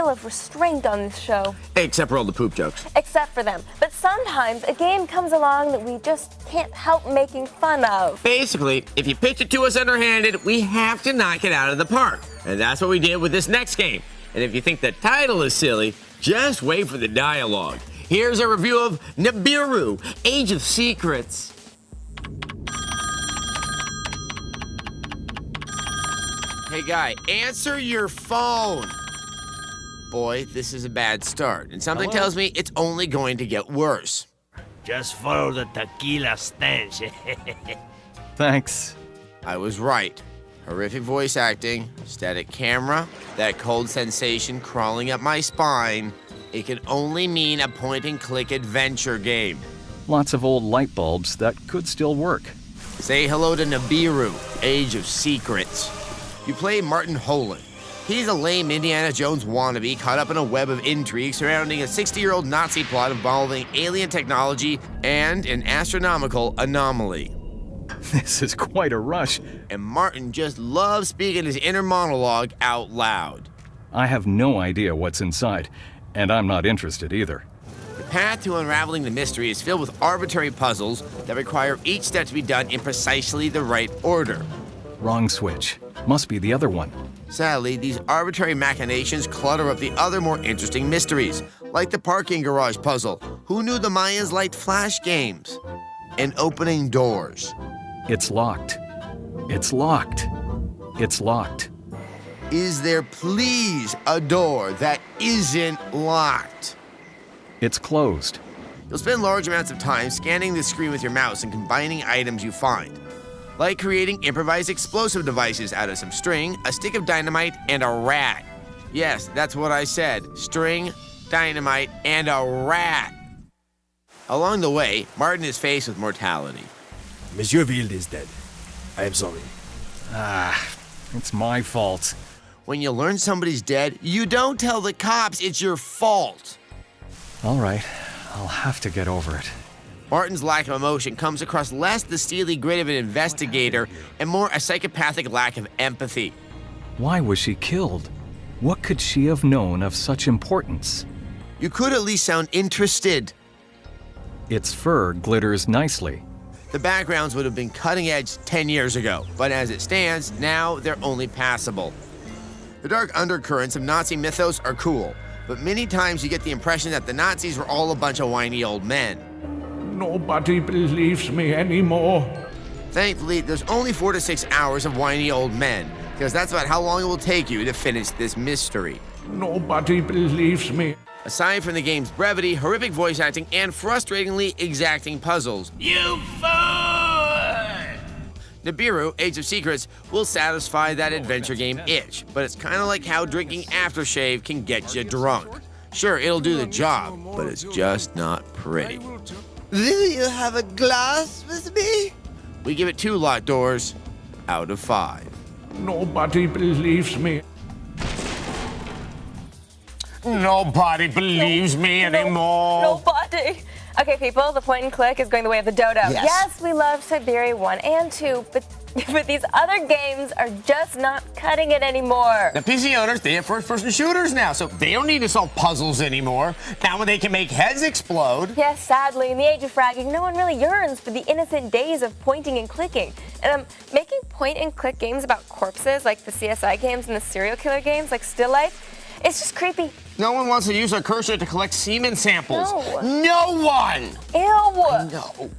deal of restraint on this show. Except for all the poop jokes. Except for them. But sometimes a game comes along that we just can't help making fun of. Basically, if you pitch it to us underhanded, we have to knock it out of the park. And that's what we did with this next game. And if you think the title is silly, just wait for the dialogue. Here's a review of Nibiru, Age of Secrets. Hey guy, answer your phone. Boy, this is a bad start, and something tells me it's only going to get worse. Just follow the tequila stench. Thanks. I was right. Horrific voice acting, static camera, that cold sensation crawling up my spine. It can only mean a point-and-click adventure game. Lots of old light bulbs that could still work. Say hello to Nibiru, Age of Secrets. You play Martin Holland. He's a lame Indiana Jones wannabe caught up in a web of intrigue surrounding a 60-year-old Nazi plot involving alien technology and an astronomical anomaly. This is quite a rush. And Martin just loves speaking his inner monologue out loud. I have no idea what's inside, and I'm not interested either. The path to unraveling the mystery is filled with arbitrary puzzles that require each step to be done in precisely the right order. Wrong switch. Must be the other one. Sadly, these arbitrary machinations clutter up the other more interesting mysteries, like the parking garage puzzle. Who knew the Mayans liked flash games? And opening doors. It's locked. It's locked. It's locked. Is there please a door that isn't locked? It's closed. You'll spend large amounts of time scanning the screen with your mouse and combining items you find. Like creating improvised explosive devices out of some string, a stick of dynamite, and a rat. Yes, that's what I said. String, dynamite, and a rat. Along the way, Martin is faced with mortality. Monsieur Wild is dead. I am sorry. It's my fault. When you learn somebody's dead, you don't tell the cops it's your fault. All right, I'll have to get over it. Martin's lack of emotion comes across less the steely grit of an investigator and more a psychopathic lack of empathy. Why was she killed? What could she have known of such importance? You could at least sound interested. Its fur glitters nicely. The backgrounds would have been cutting edge 10 years ago, but as it stands, now they're only passable. The dark undercurrents of Nazi mythos are cool, but many times you get the impression that the Nazis were all a bunch of whiny old men. Nobody believes me anymore. Thankfully, there's only 4 to 6 hours of whiny old men, because that's about how long it will take you to finish this mystery. Nobody believes me. Aside from the game's brevity, horrific voice acting, and frustratingly exacting puzzles, You fool! Nibiru, Age of Secrets, will satisfy that adventure game itch, but it's kind of like how drinking aftershave can get you drunk. Sure, it'll do the job, but it's just not pretty. Will you have a glass with me? We give it 2 locked doors out of 5. Nobody believes me. Nobody believes me anymore. Nobody. Okay, people, the point and click is going the way of the dodo. Yes. We love Siberia 1 and 2, but these other games are just not cutting it anymore. The PC owners, they have first-person shooters now, so they don't need to solve puzzles anymore. Now when they can make heads explode. Yes, sadly, in the age of fragging, no one really yearns for the innocent days of pointing and clicking. And making point-and-click games about corpses, like the CSI games and the serial killer games, like Still Life, it's just creepy. No one wants to use their cursor to collect semen samples. No. No one! Ew. No.